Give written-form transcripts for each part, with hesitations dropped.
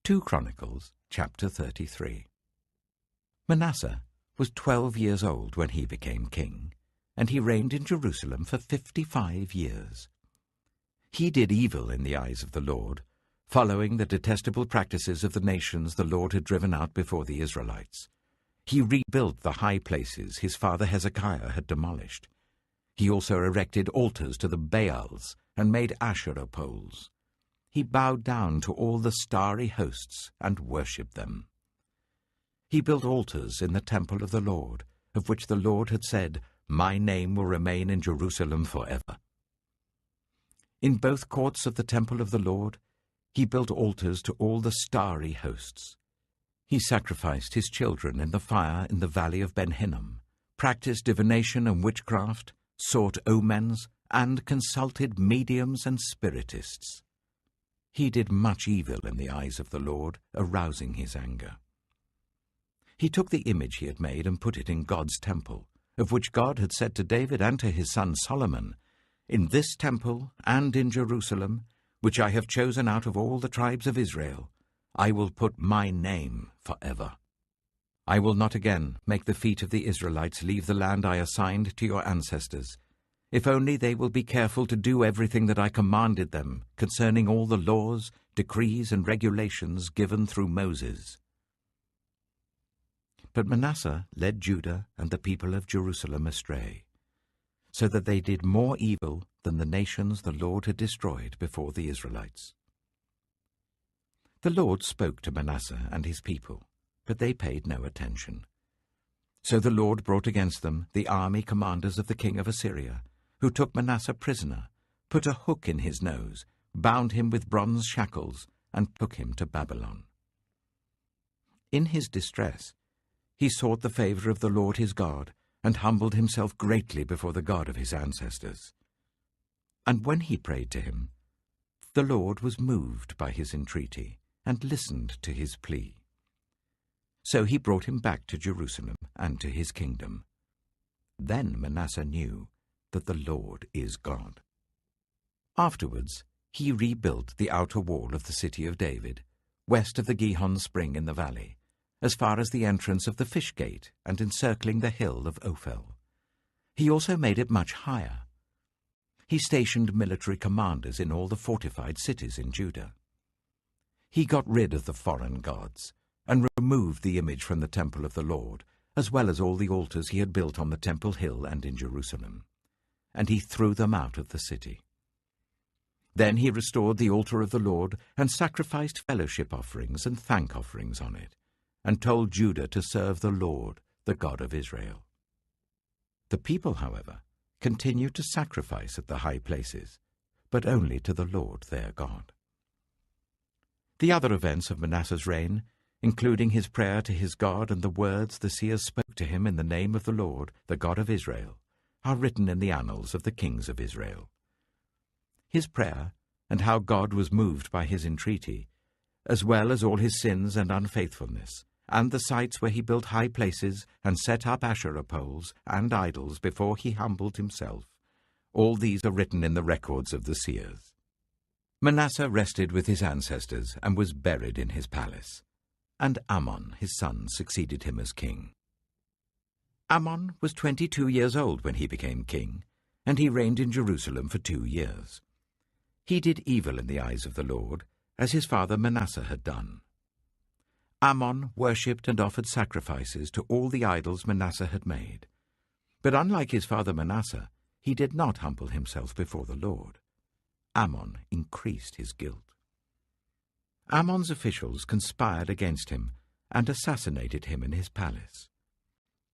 2 Chronicles chapter 33. Manasseh was 12 years old when he became king, and he reigned in Jerusalem for 55 years. He did evil in the eyes of the Lord, following the detestable practices of the nations the Lord had driven out before the Israelites. He rebuilt the high places his father Hezekiah had demolished. He also erected altars to the Baals and made Asherah poles. He bowed down to all the starry hosts and worshipped them. He built altars in the temple of the Lord, of which the Lord had said, "My name will remain in Jerusalem forever." In both courts of the temple of the Lord, he built altars to all the starry hosts. He sacrificed his children in the fire in the valley of Ben Hinnom, practiced divination and witchcraft, sought omens, and consulted mediums and spiritists. He did much evil in the eyes of the Lord, arousing his anger. He took the image he had made and put it in God's temple, of which God had said to David and to his son Solomon, "In this temple and in Jerusalem, which I have chosen out of all the tribes of Israel, I will put my name forever. I will not again make the feet of the Israelites leave the land I assigned to your ancestors, if only they will be careful to do everything that I commanded them concerning all the laws, decrees, and regulations given through Moses." But Manasseh led Judah and the people of Jerusalem astray, so that they did more evil than the nations the Lord had destroyed before the Israelites. The Lord spoke to Manasseh and his people, but they paid no attention. So the Lord brought against them the army commanders of the king of Assyria, who took Manasseh prisoner, put a hook in his nose, bound him with bronze shackles, and took him to Babylon. In his distress, he sought the favor of the Lord his God, and humbled himself greatly before the God of his ancestors. And when he prayed to him, the Lord was moved by his entreaty, and listened to his plea. So he brought him back to Jerusalem and to his kingdom. Then Manasseh knew that the Lord is God. Afterwards, he rebuilt the outer wall of the city of David, west of the Gihon spring in the valley, as far as the entrance of the fish gate and encircling the hill of Ophel. He also made it much higher. He stationed military commanders in all the fortified cities in Judah. He got rid of the foreign gods, and removed the image from the temple of the Lord, as well as all the altars he had built on the temple hill and in Jerusalem. And he threw them out of the city. Then he restored the altar of the Lord, and sacrificed fellowship offerings and thank offerings on it, and told Judah to serve the Lord, the God of Israel. The people, however, continued to sacrifice at the high places, but only to the Lord their God. The other events of Manasseh's reign, including his prayer to his God and the words the seers spoke to him in the name of the Lord, the God of Israel, are written in the annals of the kings of Israel. His prayer, and how God was moved by his entreaty, as well as all his sins and unfaithfulness, and the sites where he built high places and set up Asherah poles and idols before he humbled himself, all these are written in the records of the seers. Manasseh rested with his ancestors and was buried in his palace, and Ammon his son succeeded him as king. Ammon was 22 years old when he became king, and he reigned in Jerusalem for 2 years. He did evil in the eyes of the Lord, as his father Manasseh had done. Ammon worshipped and offered sacrifices to all the idols Manasseh had made. But unlike his father Manasseh, he did not humble himself before the Lord. Ammon increased his guilt. Ammon's officials conspired against him and assassinated him in his palace.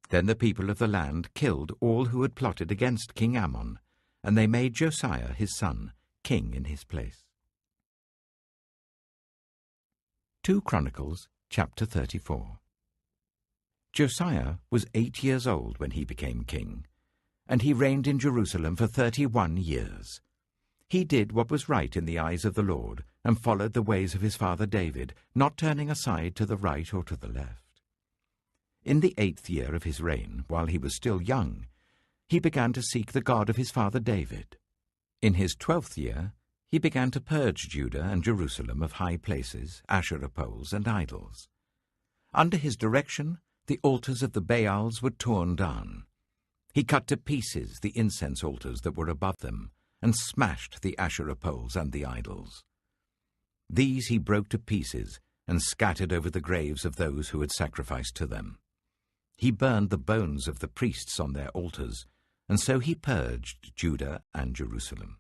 Then the people of the land killed all who had plotted against King Ammon, and they made Josiah his son king in his place. 2 Chronicles chapter 34. Josiah was 8 years old when he became king, and he reigned in Jerusalem for 31 years. He did what was right in the eyes of the Lord, and followed the ways of his father David, not turning aside to the right or to the left. In the 8th year of his reign, while he was still young, he began to seek the God of his father David. In his 12th year, he began to purge Judah and Jerusalem of high places, Asherah poles, and idols. Under his direction, the altars of the Baals were torn down. He cut to pieces the incense altars that were above them, and smashed the Asherah poles and the idols. These he broke to pieces and scattered over the graves of those who had sacrificed to them. He burned the bones of the priests on their altars, and so he purged Judah and Jerusalem.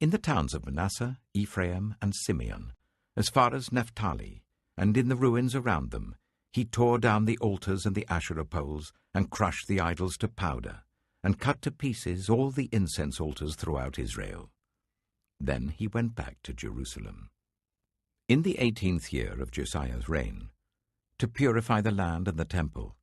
In the towns of Manasseh, Ephraim, and Simeon, as far as Naphtali, and in the ruins around them, he tore down the altars and the Asherah poles, and crushed the idols to powder, and cut to pieces all the incense altars throughout Israel. Then he went back to Jerusalem. In the 18th year of Josiah's reign, to purify the land and the temple,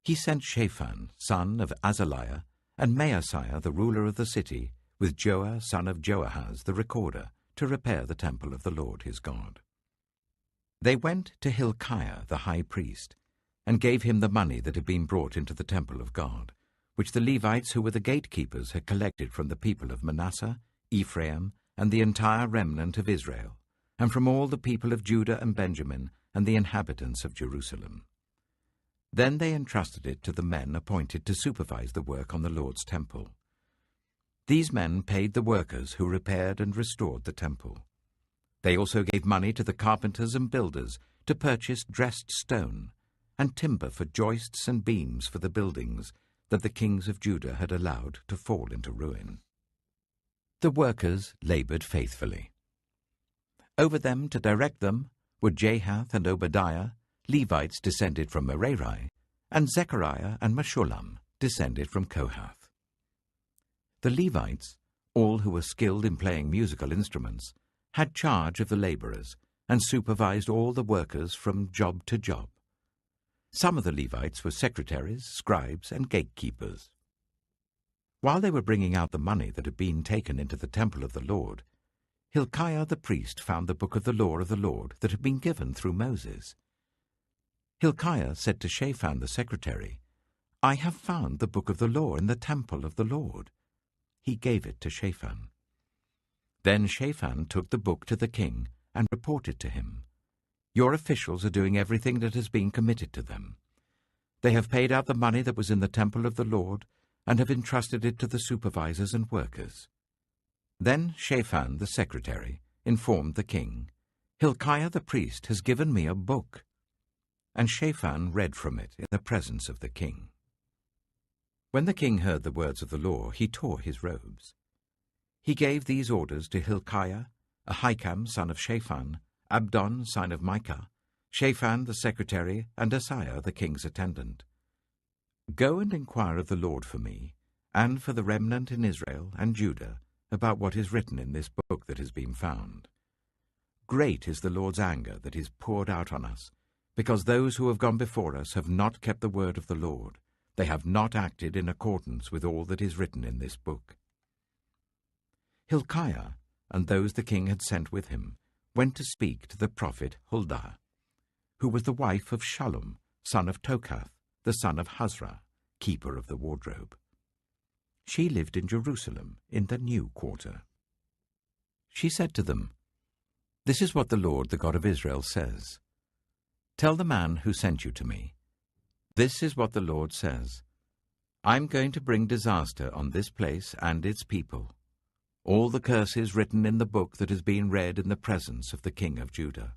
he sent Shaphan, son of Azaliah, and Maaseiah, the ruler of the city, with Joah, son of Joahaz, the recorder, to repair the temple of the Lord his God. They went to Hilkiah, the high priest, and gave him the money that had been brought into the temple of God, which the Levites who were the gatekeepers had collected from the people of Manasseh, Ephraim, and the entire remnant of Israel, and from all the people of Judah and Benjamin, and the inhabitants of Jerusalem. Then they entrusted it to the men appointed to supervise the work on the Lord's temple. These men paid the workers who repaired and restored the temple. They also gave money to the carpenters and builders to purchase dressed stone and timber for joists and beams for the buildings that the kings of Judah had allowed to fall into ruin. The workers labored faithfully. Over them to direct them were Jahath and Obadiah, Levites descended from Merari, and Zechariah and Meshullam, descended from Kohath. The Levites, all who were skilled in playing musical instruments, had charge of the laborers and supervised all the workers from job to job. Some of the Levites were secretaries, scribes, and gatekeepers. While they were bringing out the money that had been taken into the temple of the Lord, Hilkiah the priest found the book of the law of the Lord that had been given through Moses. Hilkiah said to Shaphan the secretary, "I have found the book of the law in the temple of the Lord." He gave it to Shaphan. Then Shaphan took the book to the king and reported to him, "Your officials are doing everything that has been committed to them. They have paid out the money that was in the temple of the Lord and have entrusted it to the supervisors and workers." Then Shaphan the secretary informed the king, "Hilkiah the priest has given me a book." And Shaphan read from it in the presence of the king. When the king heard the words of the law, he tore his robes. He gave these orders to Hilkiah, Ahikam son of Shaphan, Abdon son of Micah, Shaphan the secretary, and Asaiah the king's attendant. "Go and inquire of the Lord for me, and for the remnant in Israel and Judah, about what is written in this book that has been found. Great is the Lord's anger that is poured out on us, because those who have gone before us have not kept the word of the Lord. They have not acted in accordance with all that is written in this book." Hilkiah, and those the king had sent with him, went to speak to the prophet Huldah, who was the wife of Shallum, son of Tokath, the son of Hazra, keeper of the wardrobe. She lived in Jerusalem, in the new quarter. She said to them, "This is what the Lord, the God of Israel, says. Tell the man who sent you to me, this is what the Lord says. I'm going to bring disaster on this place and its people, all the curses written in the book that has been read in the presence of the king of Judah.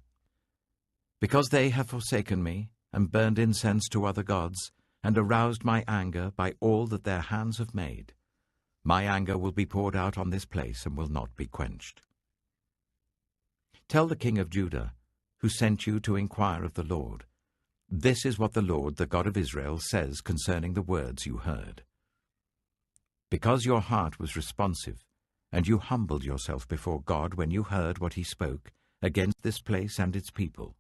Because they have forsaken me and burned incense to other gods and aroused my anger by all that their hands have made, my anger will be poured out on this place and will not be quenched. Tell the king of Judah, who sent you to inquire of the Lord, this is what the Lord, the God of Israel, says concerning the words you heard. Because your heart was responsive, and you humbled yourself before God when you heard what he spoke against this place and its people,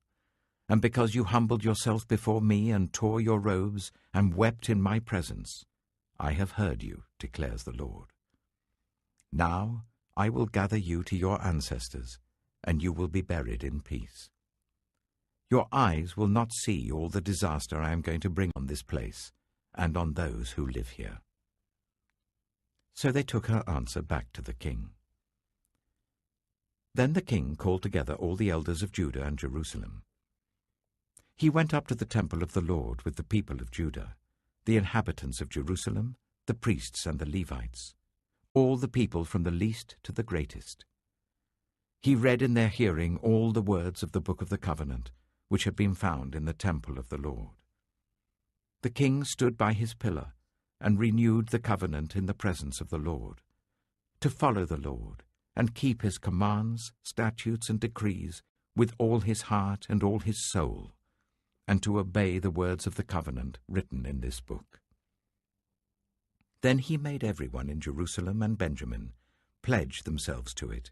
and because you humbled yourself before me and tore your robes and wept in my presence, I have heard you, declares the Lord. Now I will gather you to your ancestors, and you will be buried in peace. Your eyes will not see all the disaster I am going to bring on this place and on those who live here." So they took her answer back to the king. Then the king called together all the elders of Judah and Jerusalem. He went up to the temple of the Lord with the people of Judah, the inhabitants of Jerusalem, the priests and the Levites, all the people from the least to the greatest. He read in their hearing all the words of the book of the covenant, which had been found in the temple of the Lord. The king stood by his pillar and renewed the covenant in the presence of the Lord, to follow the Lord and keep his commands, statutes, and decrees with all his heart and all his soul, and to obey the words of the covenant written in this book. Then he made everyone in Jerusalem and Benjamin pledge themselves to it.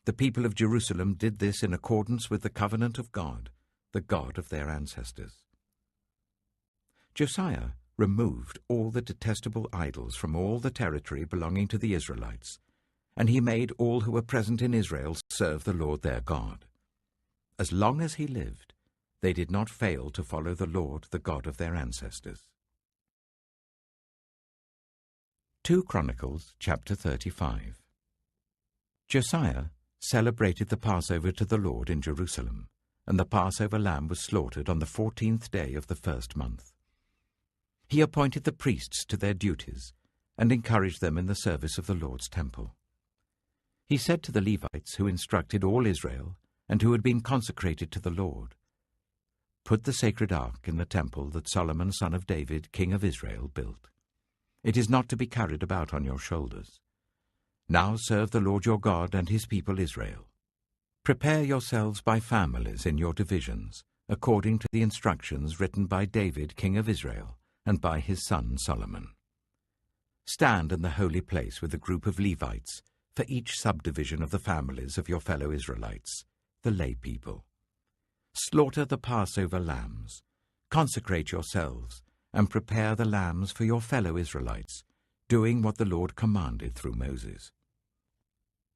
The people of Jerusalem did this in accordance with the covenant of God, the God of their ancestors. Josiah removed all the detestable idols from all the territory belonging to the Israelites, and he made all who were present in Israel serve the Lord their God. As long as he lived, they did not fail to follow the Lord, the God of their ancestors. 2 Chronicles chapter 35. Josiah celebrated the Passover to the Lord in Jerusalem, and the Passover lamb was slaughtered on the 14th day of the first month. He appointed the priests to their duties and encouraged them in the service of the Lord's temple. He said to the Levites, who instructed all Israel and who had been consecrated to the Lord, "Put the sacred ark in the temple that Solomon son of David, king of Israel, built. It is not to be carried about on your shoulders. Now serve the Lord your God and his people Israel. Prepare yourselves by families in your divisions, according to the instructions written by David, king of Israel, and by his son Solomon. Stand in the holy place with a group of Levites for each subdivision of the families of your fellow Israelites, the lay people. Slaughter the Passover lambs, consecrate yourselves, and prepare the lambs for your fellow Israelites, doing what the Lord commanded through Moses."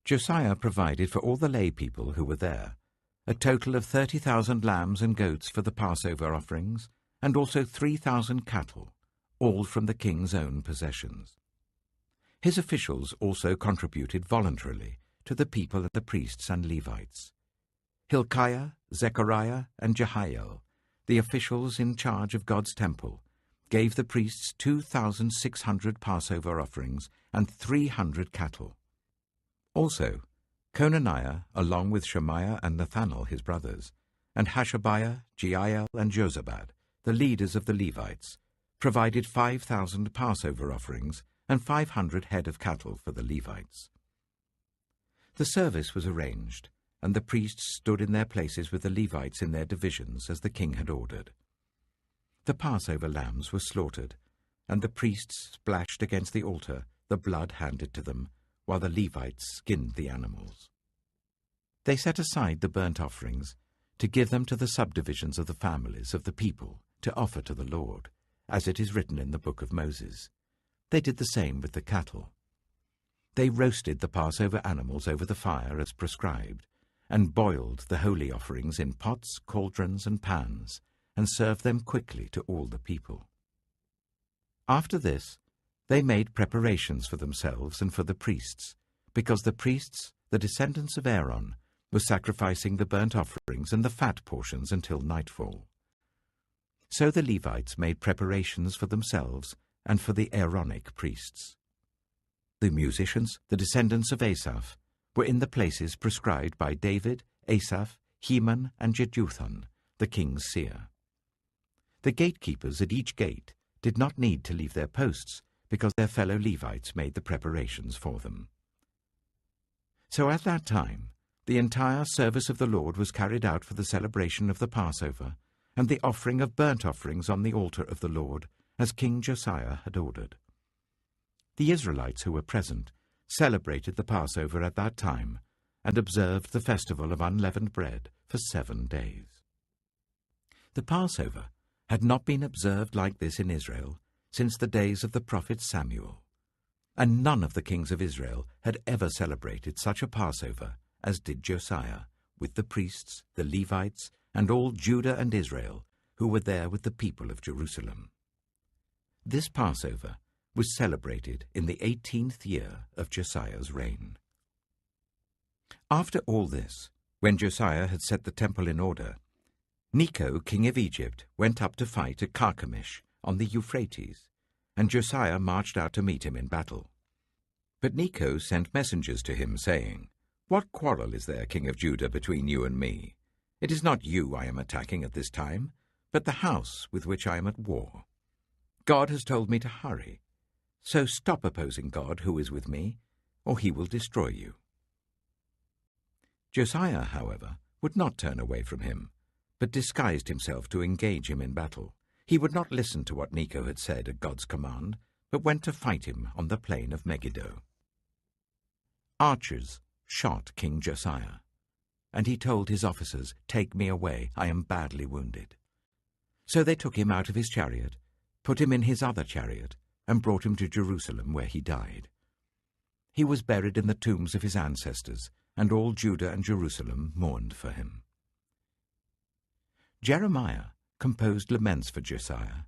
Josiah provided for all the lay people who were there a total of 30,000 lambs and goats for the Passover offerings, and also 3,000 cattle, all from the king's own possessions. His officials also contributed voluntarily to the people and the priests and Levites. Hilkiah, Zechariah, and Jehiel, the officials in charge of God's temple, gave the priests 2,600 Passover offerings and 300 cattle. Also, Conaniah, along with Shemaiah and Nathanael his brothers, and Hashabiah, Jeiel, and Jozabad, the leaders of the Levites, provided 5,000 Passover offerings and 500 head of cattle for the Levites. The service was arranged, and the priests stood in their places with the Levites in their divisions as the king had ordered. The Passover lambs were slaughtered, and the priests splashed against the altar the blood handed to them, while the Levites skinned the animals. They set aside the burnt offerings to give them to the subdivisions of the families of the people to offer to the Lord, as it is written in the book of Moses. They did the same with the cattle. They roasted the Passover animals over the fire as prescribed, and boiled the holy offerings in pots, cauldrons, and pans, and served them quickly to all the people. After this, they made preparations for themselves and for the priests, because the priests, the descendants of Aaron, were sacrificing the burnt offerings and the fat portions until nightfall. So the Levites made preparations for themselves and for the Aaronic priests. The musicians, the descendants of Asaph, were in the places prescribed by David, Asaph, Heman, and Jeduthun, the king's seer. The gatekeepers at each gate did not need to leave their posts, because their fellow Levites made the preparations for them. So at that time, the entire service of the Lord was carried out for the celebration of the Passover, and the offering of burnt offerings on the altar of the Lord, as King Josiah had ordered. The Israelites who were present celebrated the Passover at that time, and observed the festival of unleavened bread for 7 days. The Passover had not been observed like this in Israel since the days of the prophet Samuel, and none of the kings of Israel had ever celebrated such a Passover as did Josiah, with the priests, the Levites, and all Judah and Israel who were there with the people of Jerusalem. This Passover was celebrated in the 18th year of Josiah's reign. After all this, when Josiah had set the temple in order, Necho, king of Egypt, went up to fight at Carchemish on the Euphrates, and Josiah marched out to meet him in battle. But Necho sent messengers to him, saying, "What quarrel is there, king of Judah, between you and me? It is not you I am attacking at this time, but the house with which I am at war. God has told me to hurry, so stop opposing God who is with me, or he will destroy you." Josiah, however, would not turn away from him, but disguised himself to engage him in battle. He would not listen to what Necho had said at God's command, but went to fight him on the plain of Megiddo. Archers shot King Josiah, and he told his officers, "Take me away, I am badly wounded." So they took him out of his chariot, put him in his other chariot, and brought him to Jerusalem, where he died. He was buried in the tombs of his ancestors, and all Judah and Jerusalem mourned for him. Jeremiah composed laments for Josiah,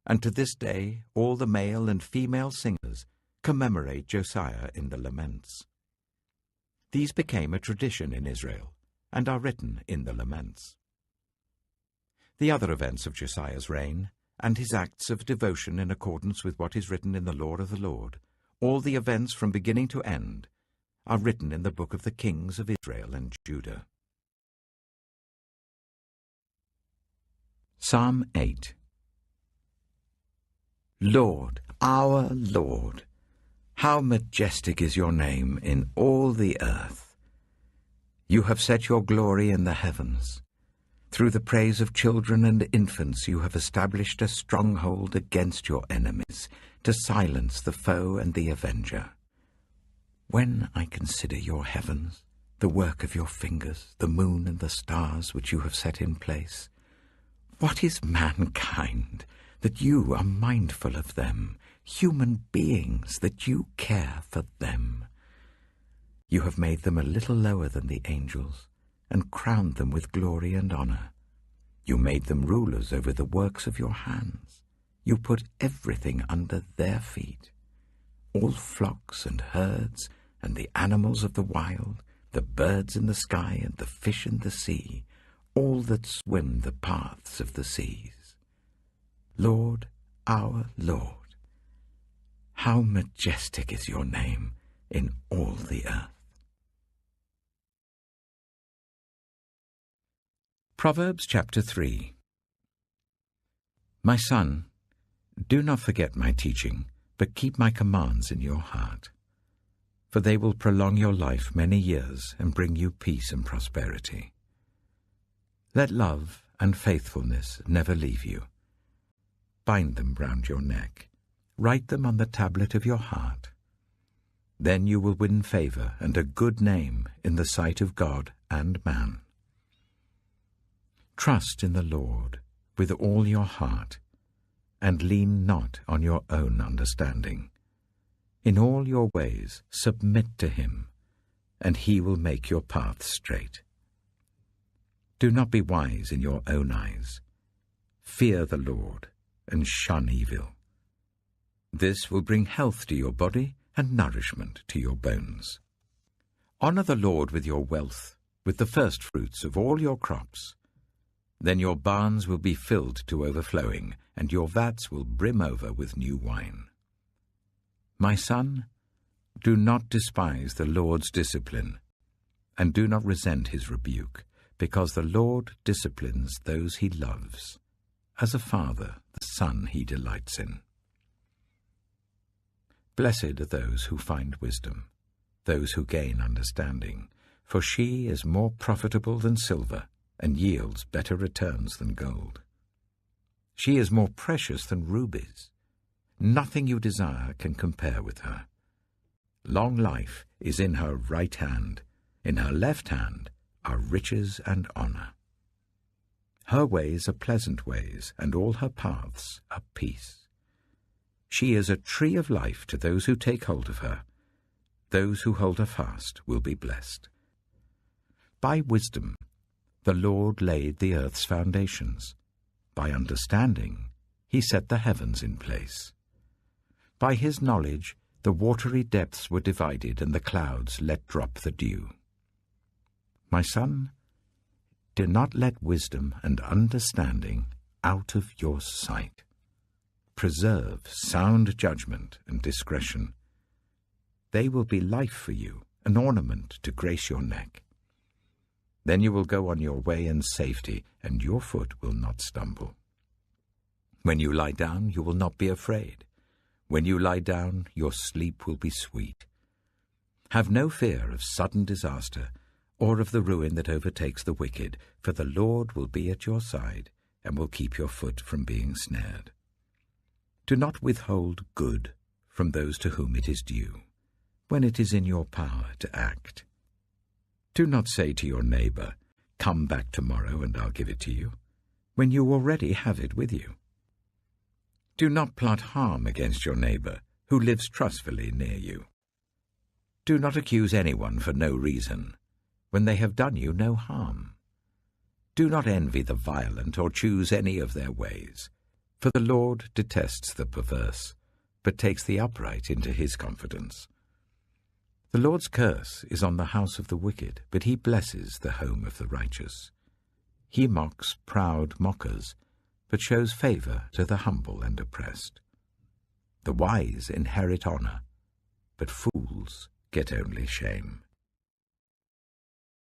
and to this day all the male and female singers commemorate Josiah in the laments. These became a tradition in Israel, and are written in the laments. The other events of Josiah's reign, and his acts of devotion in accordance with what is written in the law of the Lord, all the events from beginning to end, are written in the book of the kings of Israel and Judah. Psalm 8. Lord, our Lord, how majestic is your name in all the earth. You have set your glory in the heavens. Through the praise of children and infants you have established a stronghold against your enemies, to silence the foe and the avenger. When I consider your heavens, the work of your fingers, the moon and the stars which you have set in place, what is mankind, that you are mindful of them, human beings, that you care for them? You have made them a little lower than the angels, and crowned them with glory and honor. You made them rulers over the works of your hands. You put everything under their feet, all flocks and herds, and the animals of the wild, the birds in the sky and the fish in the sea, all that swim the paths of the seas. Lord, our Lord, how majestic is your name in all the earth. Proverbs chapter 3. My son, do not forget my teaching, but keep my commands in your heart. For they will prolong your life many years and bring you peace and prosperity. Let love and faithfulness never leave you. Bind them round your neck. Write them on the tablet of your heart. Then you will win favor and a good name in the sight of God and man. Trust in the Lord with all your heart, and lean not on your own understanding. In all your ways submit to him, and he will make your paths straight. Do not be wise in your own eyes. Fear the Lord, and shun evil. This will bring health to your body and nourishment to your bones. Honor the Lord with your wealth, with the first fruits of all your crops. Then your barns will be filled to overflowing, and your vats will brim over with new wine. My son, do not despise the Lord's discipline, and do not resent his rebuke, because the Lord disciplines those he loves, as a father the son he delights in. Blessed are those who find wisdom, those who gain understanding, for she is more profitable than silver, and yields better returns than gold. She is more precious than rubies. Nothing you desire can compare with her. Long life is in her right hand. In her left hand are riches and honor. Her ways are pleasant ways, and all her paths are peace. She is a tree of life to those who take hold of her. Those who hold her fast will be blessed. By wisdom the Lord laid the earth's foundations. By understanding he set the heavens in place. By his knowledge the watery depths were divided, and the clouds let drop the dew. My son, do not let wisdom and understanding out of your sight. Preserve sound judgment and discretion. They will be life for you, an ornament to grace your neck. Then you will go on your way in safety, and your foot will not stumble. When you lie down, you will not be afraid. When you lie down, your sleep will be sweet. Have no fear of sudden disaster, or of the ruin that overtakes the wicked, for the Lord will be at your side, and will keep your foot from being snared. Do not withhold good from those to whom it is due, when it is in your power to act. Do not say to your neighbor, "Come back tomorrow and I'll give it to you," when you already have it with you. Do not plot harm against your neighbor who lives trustfully near you. Do not accuse anyone for no reason, when they have done you no harm. Do not envy the violent or choose any of their ways, for the Lord detests the perverse, but takes the upright into his confidence. The Lord's curse is on the house of the wicked, but he blesses the home of the righteous. He mocks proud mockers, but shows favor to the humble and oppressed. The wise inherit honor, but fools get only shame.